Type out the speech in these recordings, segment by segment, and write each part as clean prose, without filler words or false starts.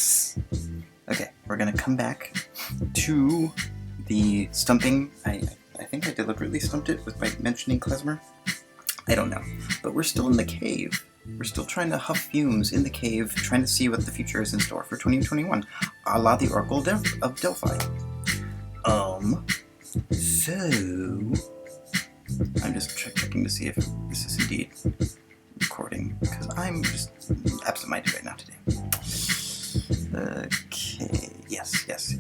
Yes! Okay, we're gonna come back to the stumping. I think I deliberately stumped it by mentioning klezmer. I don't know. But we're still in the cave. We're still trying to huff fumes in the cave, trying to see what the future is in store for 2021, a la the Oracle of Delphi. So I'm just checking to see if this is indeed recording, because I'm just absent-minded right now today. Okay, yes. Okay.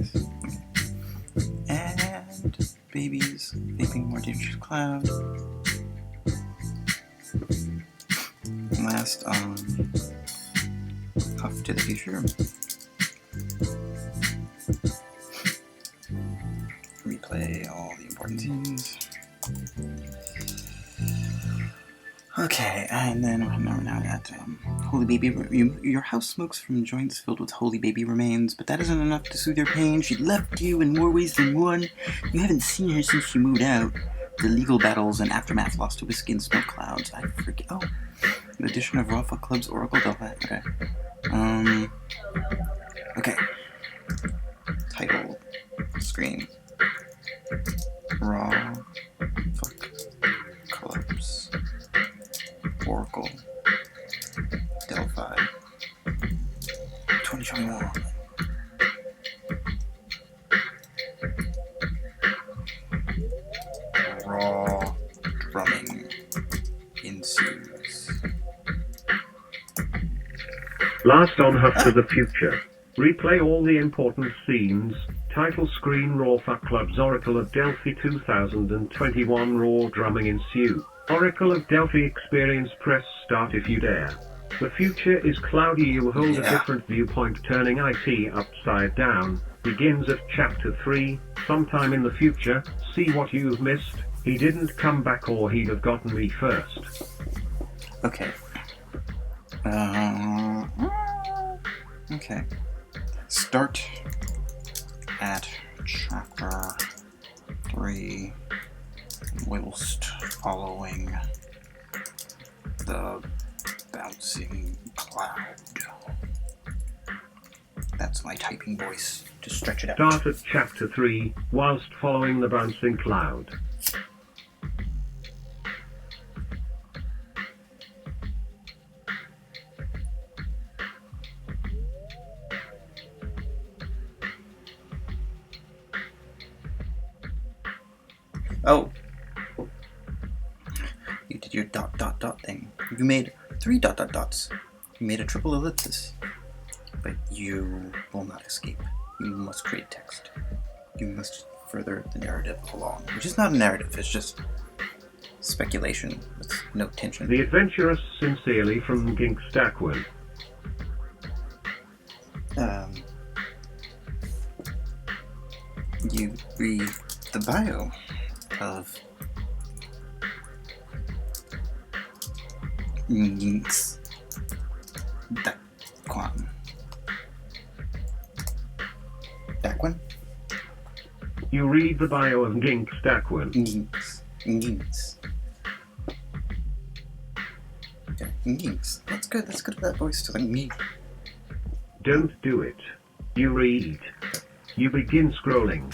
And babies, vaping more dangerous cloud. Last huff to the future. Replay all the important scenes. Okay, and then we're now at holy baby. Your house smokes from joints filled with holy baby remains, but that isn't enough to soothe your pain. She left you in more ways than one. You haven't seen her since she moved out. The legal battles and aftermath lost to whiskey and smoke clouds. I forget. Oh, an edition of Raw Fuck Club's Oracle Delphi. Okay. Okay. Title. Screen. Raw Fuck Clubs. Oracle Delphi 2021. Raw drumming ensues. Last on Huff to the Future. Replay all the important scenes. Title screen. Raw Fuck Club's Oracle of Delphi 2021. Raw drumming ensue. Oracle of Delphi experience. Press start if you dare. The future is cloudy. You hold a different viewpoint, turning IT upside down. Begins at chapter 3. Sometime in the future. See what you've missed. He didn't come back, or he'd have gotten me first. Okay. Okay. Start at chapter 3. Whilst following the bouncing cloud. That's my typing voice to stretch it out. Start at chapter 3, whilst following the bouncing cloud. Oh. You did your ... thing. You made 3 ... dots. You made a triple ellipsis. But you will not escape. You must create text. You must further the narrative along. Which is not a narrative, it's just speculation with no tension. The Adventurous Sincerely from Gink Stackwin. You read the bio of Ginks Daquan. Daquan? You read the bio of Gink Stackwin. Ginks. Okay, Ginks. That's good for that voice to me. Don't do it. You read. You begin scrolling.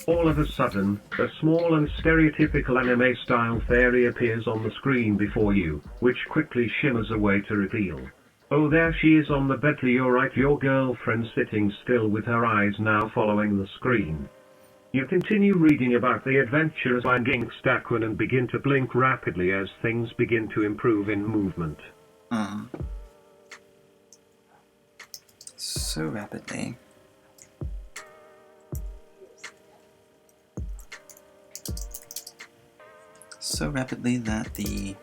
All of a sudden, a small and stereotypical anime-style fairy appears on the screen before you, which quickly shimmers away to reveal. Oh, there she is on the bed to your right, your girlfriend sitting still with her eyes now following the screen. You continue reading about the adventures by Gink Stackwin and begin to blink rapidly as things begin to improve in movement. So rapidly. So rapidly that the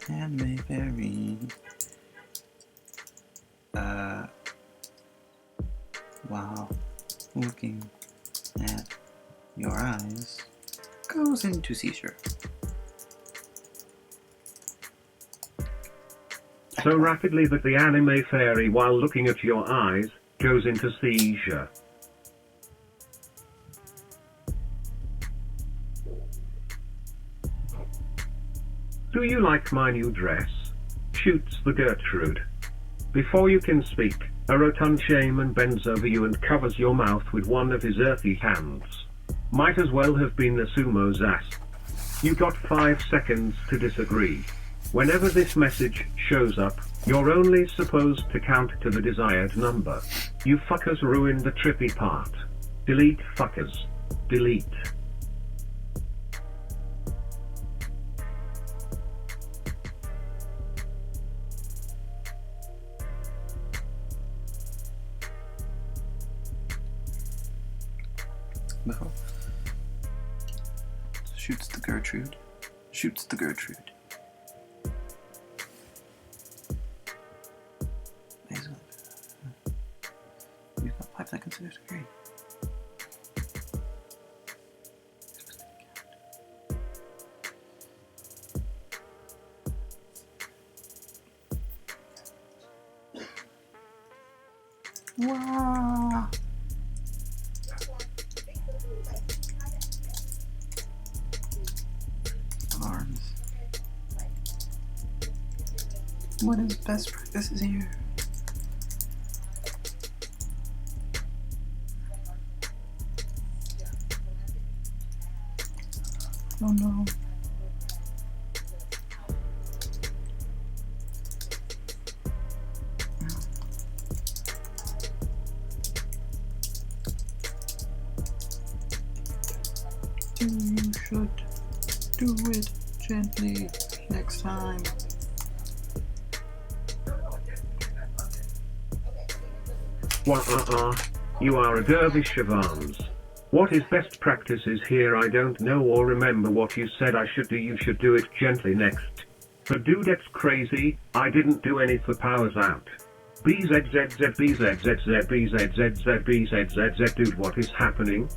anime fairy while looking at your eyes goes into seizure. So rapidly that the anime fairy, while looking at your eyes, goes into seizure. Do you like my new dress? Shoots the Gertrude. Before you can speak, a rotund shaman bends over you and covers your mouth with one of his earthy hands. Might as well have been the sumo's ass. You got 5 seconds to disagree. Whenever this message shows up, you're only supposed to count to the desired number. You fuckers ruined the trippy part. Delete fuckers. Delete. No. Shoots the Gertrude. Shoots the Gertrude. You've got 5 seconds to disagree. Wow. Arms. What is best practices here? Oh no. You should do it gently next time. You are a dervish of arms. What is best practices here? I don't know or remember what you said I should do. You should do it gently next. But dude, that's crazy. I didn't do any for powers out. BZZZ. Dude, what is happening?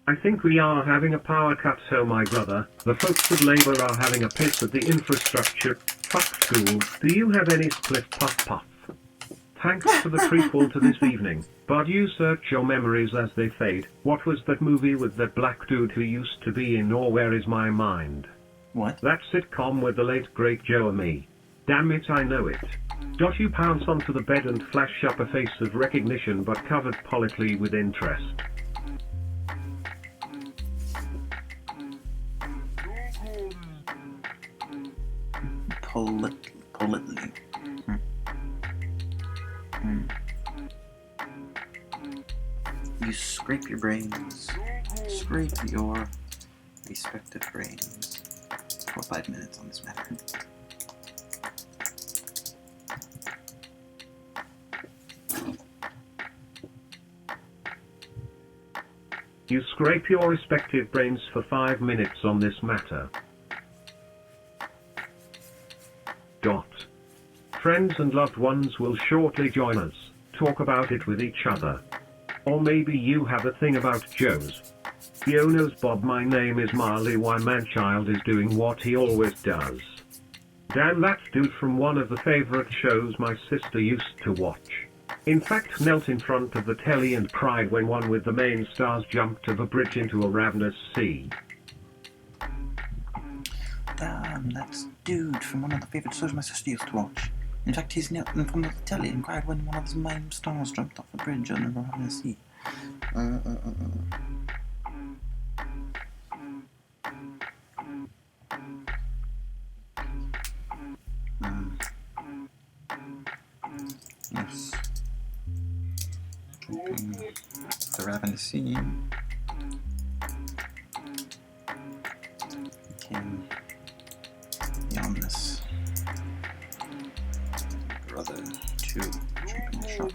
I think we are having a power cut, so my brother, the folks of Labour are having a piss at the infrastructure. Fuck school. Do you have any split puff puff? Thanks for the prequel to this evening, but you search your memories as they fade. What was that movie with that black dude who used to be in Or Where Is My Mind? What? That sitcom with the late great Joe and me. Damn it, I know it. You pounce onto the bed and flash up a face of recognition but covered politely with interest. Politely. You scrape your brains. Scrape your respective brains for 5 minutes on this matter. You scrape your respective brains for 5 minutes on this matter. Friends and loved ones will shortly join us, talk about it with each other. Or maybe you have a thing about Joes. Yo knows Bob, my name is Marley, why man-child is doing what he always does. Damn, that dude from one of the favorite shows my sister used to watch. In fact, knelt in front of the telly and cried when one with the main stars jumped of a bridge into a ravenous sea. That's dude from one of the favorite shows my sister used to watch. In fact, he's knelt in front of the telly and cried when one of his mime stars jumped off a bridge on the Rotterdam Sea. Yes. Jumping the Ravenous Sea became the ominous brother to Jumping the Shark.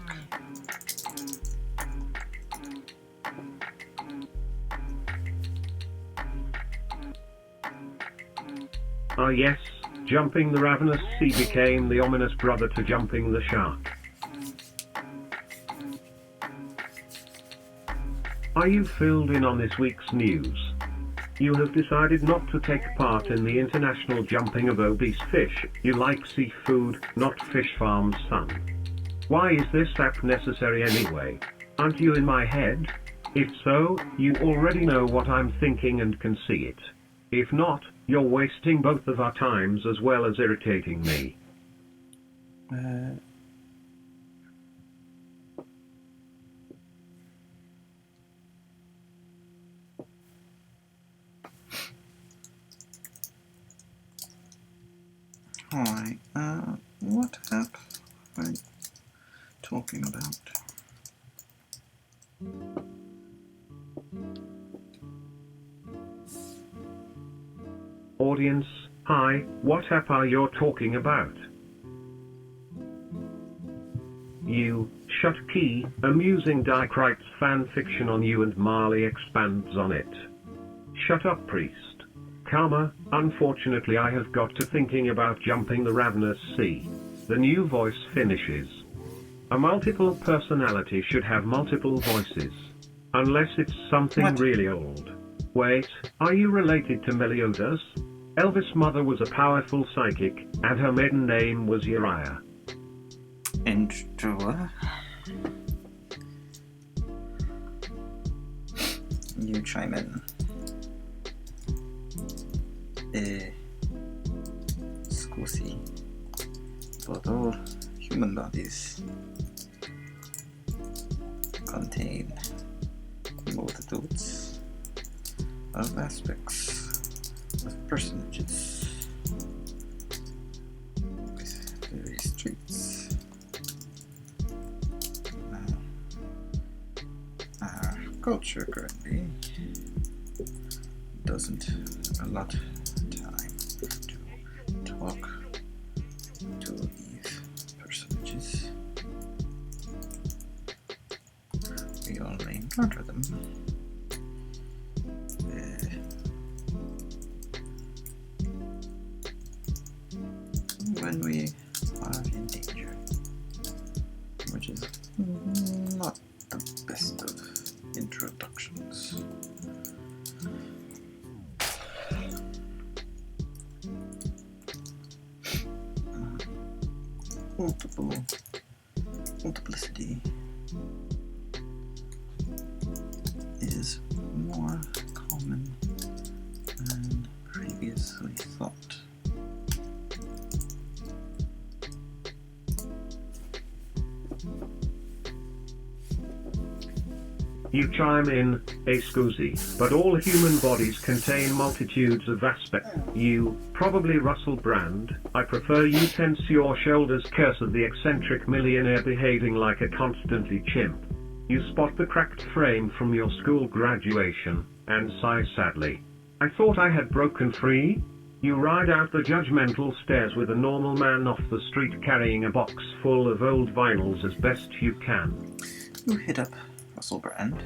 Ah yes, Jumping the Ravenous Sea became the ominous brother to Jumping the Shark. Are you filled in on this week's news? You have decided not to take part in the international jumping of obese fish. You like seafood, not fish farms, son. Why is this app necessary anyway? Aren't you in my head? If so, you already know what I'm thinking and can see it. If not, you're wasting both of our times as well as irritating me. Alright, what app am I talking about? Audience, hi, what app are you talking about? You, shut key, amusing Dyke writes fan fiction on you and Marley expands on it. Shut up, priest. Karma, unfortunately I have got to thinking about Jumping the Ravenous Sea. The new voice finishes. A multiple personality should have multiple voices. Unless it's something really old. Wait, are you related to Meliodas? Elvis' mother was a powerful psychic, and her maiden name was Uriah. You chime in. Scusi. But all human bodies contain multitudes of aspects of personages with various traits. Our culture currently doesn't allot time to talk to these personages. We only encounter them when we are in danger, which is not the best of introductions. Multiplicity is more common than previously thought. You chime in, scusi, but all human bodies contain multitudes of aspects. You, probably Russell Brand, I prefer you tense your shoulders curse of the eccentric millionaire behaving like a constantly chimp. You spot the cracked frame from your school graduation, and sigh sadly. I thought I had broken free? You ride out the judgmental stairs with a normal man off the street carrying a box full of old vinyls as best you can. You hit up Russell Brand.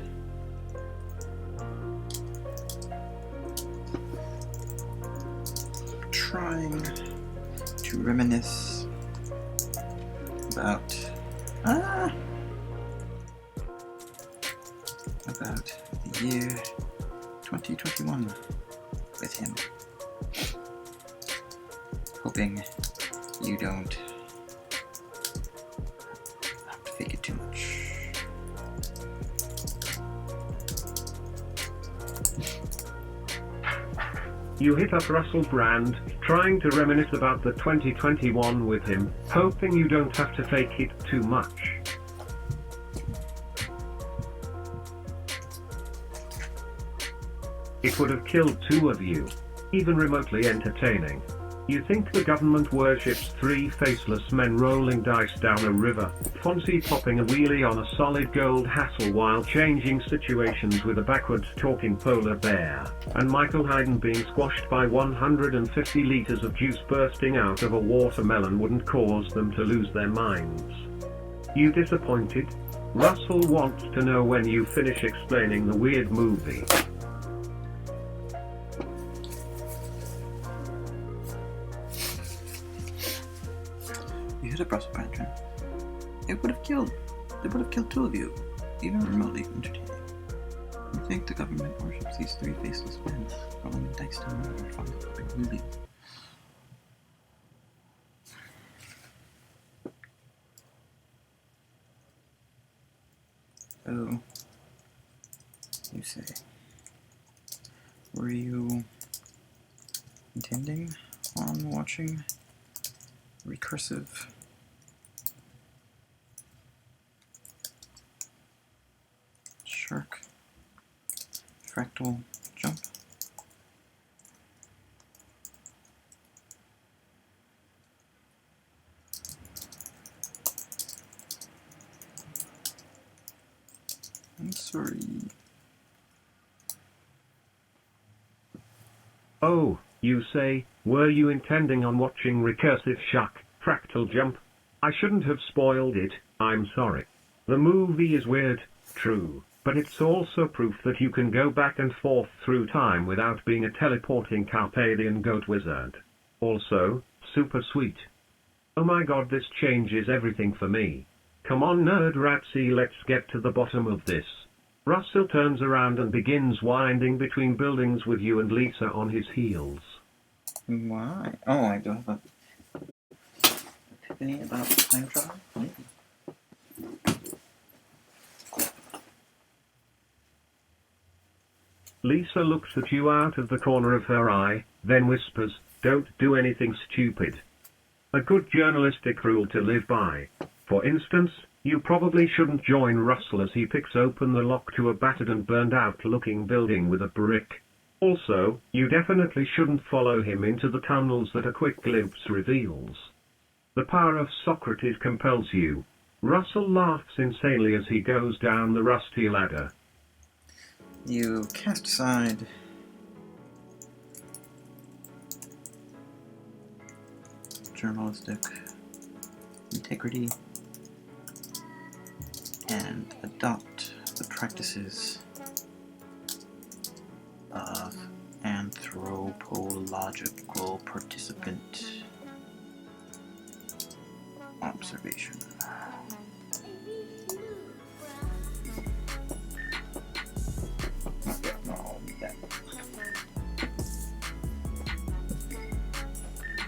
Trying to reminisce about the year 2021 with him, hoping you don't have to fake it too much. You hit up Russell Brand, trying to reminisce about the 2021 with him, hoping you don't have to fake it too much. It would have killed two of you. Even remotely entertaining. You think the government worships three faceless men rolling dice down a river, Fonzie popping a wheelie on a solid gold hassle while changing situations with a backwards talking polar bear, and Michael Hayden being squashed by 150 liters of juice bursting out of a watermelon wouldn't cause them to lose their minds. You disappointed? Russell wants to know when you finish explaining the weird movie. You hit a Brussels pattern. It would have killed two of you, even remotely entertaining. You think the government worships these three faceless men rolling the dice down the river from the big movie? Oh, you say. Were you intending on watching recursive shark fractal jump? I'm sorry. Oh, you say, were you intending on watching recursive shark fractal jump? I shouldn't have spoiled it, I'm sorry. The movie is weird, true, but it's also proof that you can go back and forth through time without being a teleporting Carpathian goat wizard. Also, super sweet. Oh my god, this changes everything for me. Come on Nerd Ratsy, let's get to the bottom of this. Russell turns around and begins winding between buildings with you and Lisa on his heels. Why? Oh, I do have a epiphany about time travel? Maybe. Lisa looks at you out of the corner of her eye, then whispers, "Don't do anything stupid." A good journalistic rule to live by. For instance, you probably shouldn't join Russell as he picks open the lock to a battered and burned out looking building with a brick. Also, you definitely shouldn't follow him into the tunnels that a quick glimpse reveals. The power of Socrates compels you. Russell laughs insanely as he goes down the rusty ladder. You cast aside journalistic integrity and adopt the practices of anthropological participant observation. Okay, no, I'll need that.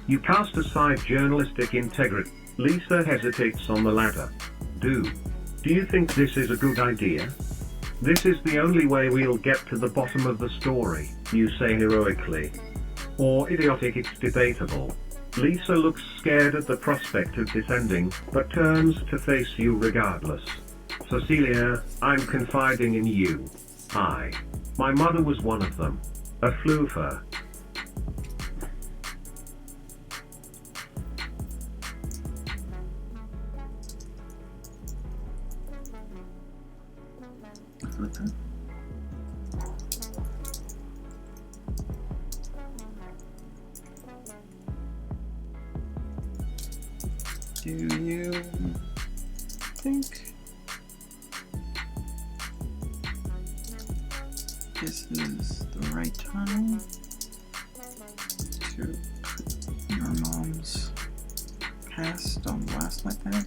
You cast aside journalistic integrity. Lisa hesitates on the ladder. Do you think this is a good idea? This is the only way we'll get to the bottom of the story, you say heroically. Or idiotic, it's debatable. Lisa looks scared at the prospect of this ending, but turns to face you regardless. Cecilia, I'm confiding in you. My mother was one of them. A floofer. Flipper. Do you think this is the right time to put your mom's past on blast like that?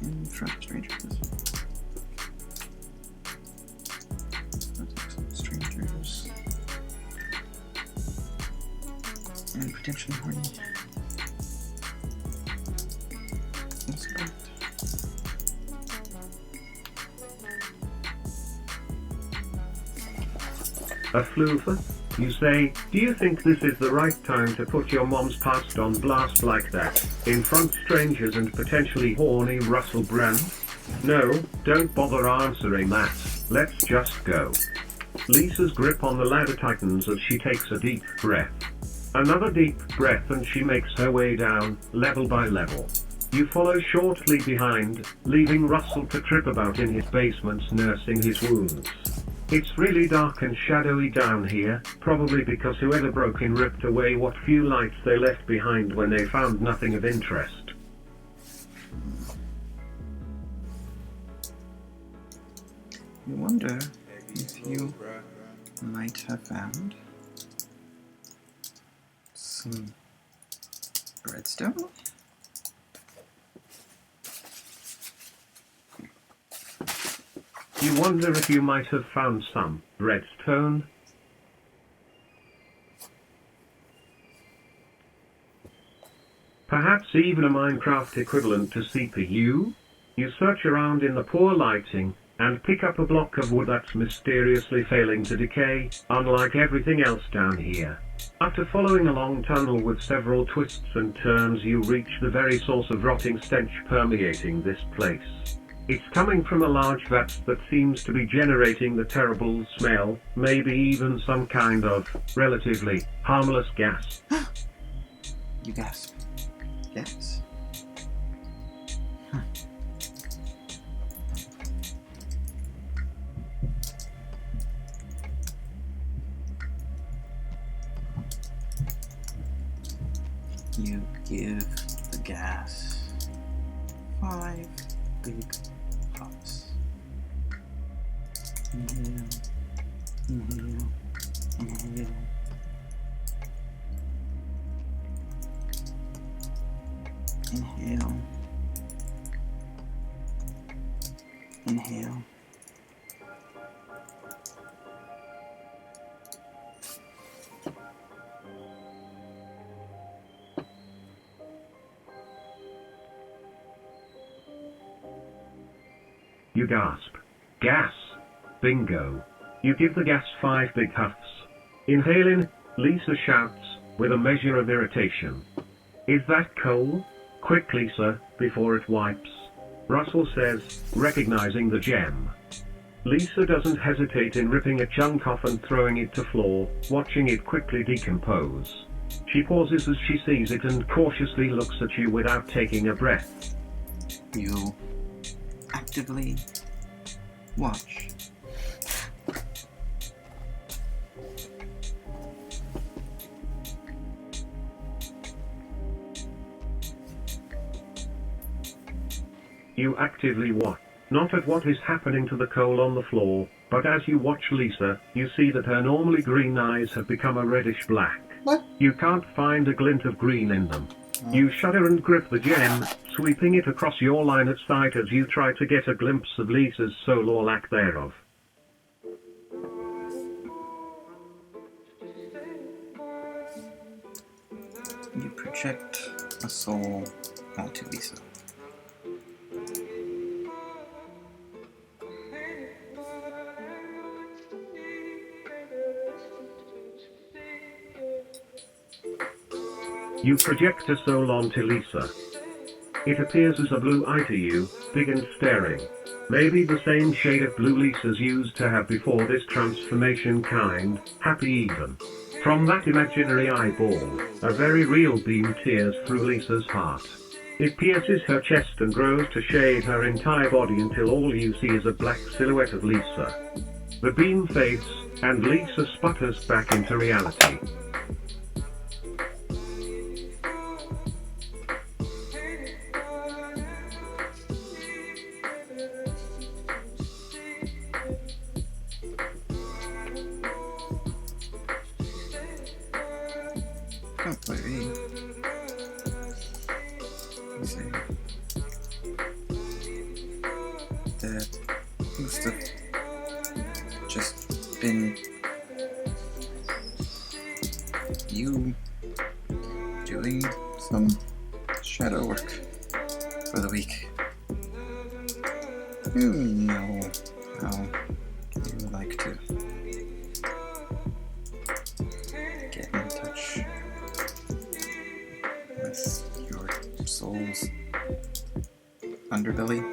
In front of strangers. Strangers. And potentially horny. That's correct. A floofer? You say, do you think this is the right time to put your mom's past on blast like that, in front strangers and potentially horny Russell Brand? No, don't bother answering that, let's just go. Lisa's grip on the ladder tightens as she takes a deep breath. Another deep breath and she makes her way down, level by level. You follow shortly behind, leaving Russell to trip about in his basement nursing his wounds. It's really dark and shadowy down here, probably because whoever broke in ripped away what few lights they left behind when they found nothing of interest. You wonder if you might have found some breadstone? You wonder if you might have found some redstone? Perhaps even a Minecraft equivalent to CPU? You search around in the poor lighting, and pick up a block of wood that's mysteriously failing to decay, unlike everything else down here. After following a long tunnel with several twists and turns, you reach the very source of rotting stench permeating this place. It's coming from a large vat that seems to be generating the terrible smell, maybe even some kind of, relatively, harmless gas. You gasp. Yes. You give the gas 5 big puffs. Inhale, inhale, inhale. Inhale. Inhale. You gasp. Gas. Bingo. You give the gas 5 big huffs. Inhaling, Lisa shouts, with a measure of irritation. Is that coal? Quick, Lisa, before it wipes. Russell says, recognizing the gem. Lisa doesn't hesitate in ripping a chunk off and throwing it to floor, watching it quickly decompose. She pauses as she sees it and cautiously looks at you without taking a breath. You actively watch. You actively watch, not at what is happening to the coal on the floor, but as you watch Lisa, you see that her normally green eyes have become a reddish black. What? You can't find a glint of green in them. You shudder and grip the gem, sweeping it across your line of sight as you try to get a glimpse of Lisa's soul or lack thereof. You project a soul onto Lisa. You project a soul onto Lisa. It appears as a blue eye to you, big and staring. Maybe the same shade of blue Lisa's used to have before this transformation, kind, happy even. From that imaginary eyeball, a very real beam tears through Lisa's heart. It pierces her chest and grows to shade her entire body until all you see is a black silhouette of Lisa. The beam fades, and Lisa sputters back into reality. Don't worry. Easy. That must have just been you doing some shadow work for the week. You know how you like to and touch with your soul's underbelly.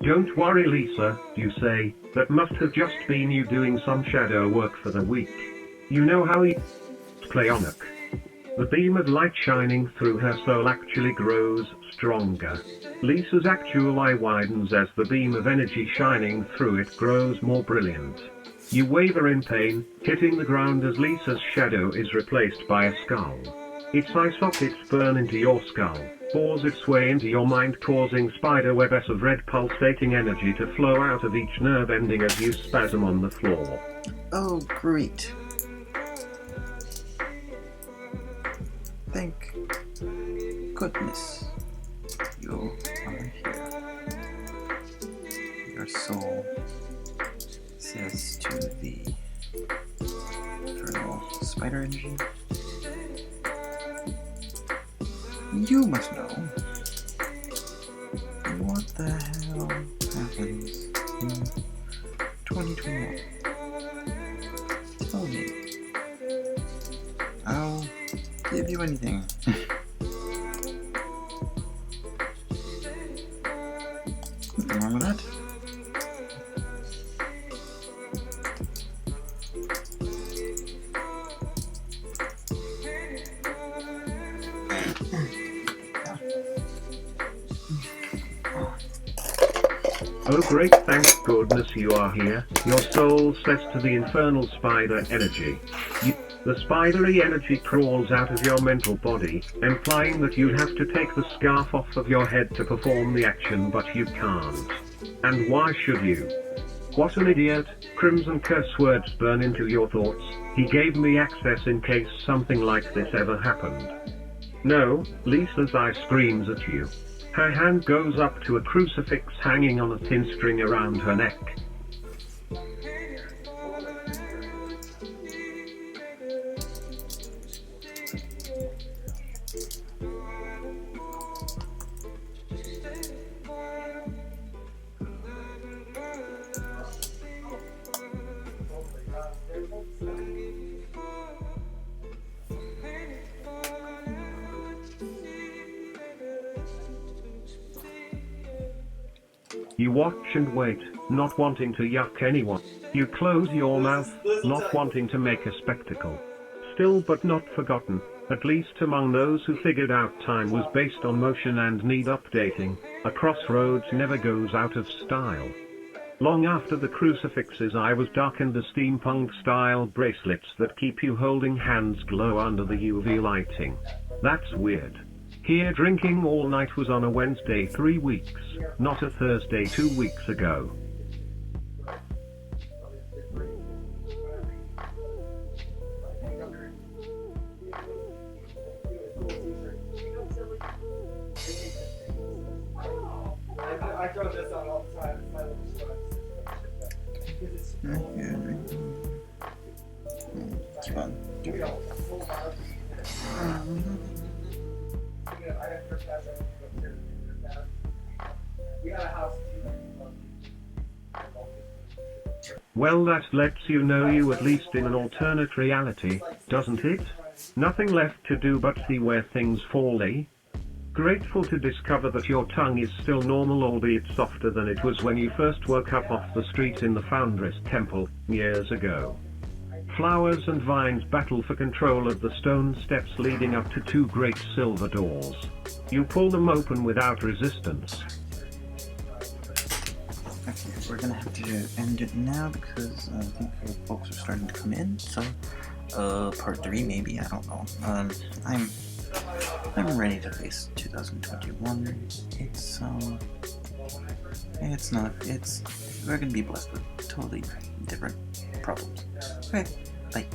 Don't worry, Lisa, you say, that must have just been you doing some shadow work for the week. You know how you play on it. The beam of light shining through her soul actually grows stronger. Lisa's actual eye widens as the beam of energy shining through it grows more brilliant. You waver in pain, hitting the ground as Lisa's shadow is replaced by a skull. Its eye sockets burn into your skull, bores its way into your mind, causing spiderwebs of red pulsating energy to flow out of each nerve ending as you spasm on the floor. Oh, great. Thank goodness you are here. Your soul says to the infernal spider engine, you must know what the hell happens in 2021. Tell me. I'll give you anything. Nothing wrong with that. Oh great, thank goodness you are here. Your soul says to the infernal spider energy. The spidery energy crawls out of your mental body, implying that you'd have to take the scarf off of your head to perform the action, but you can't. And why should you? What an idiot. Crimson curse words burn into your thoughts. He gave me access in case something like this ever happened. No, Lisa's eye screams at you. Her hand goes up to a crucifix hanging on a thin string around her neck. You watch and wait, not wanting to yuck anyone. You close your mouth, not wanting to make a spectacle. Still but not forgotten, at least among those who figured out time was based on motion and need updating, a crossroads never goes out of style. Long after the crucifix's eye was darkened, the steampunk-style bracelets that keep you holding hands glow under the UV lighting. That's weird. Here drinking all night was on a Wednesday 3 weeks, not a Thursday 2 weeks ago. I throw this on all the time. It's my little Keep on. Do it. Well, that lets you know you at least in an alternate reality, doesn't it? Nothing left to do but see where things fall, eh? Grateful to discover that your tongue is still normal, albeit softer than it was when you first woke up off the street in the Foundress Temple, years ago. Flowers and vines battle for control of the stone steps leading up to 2 great silver doors. You pull them open without resistance. Okay, we're gonna have to end it now because I think folks are starting to come in, so, part 3 maybe, I don't know. I'm ready to face 2021. We're gonna be blessed with totally different problems. Okay, bye.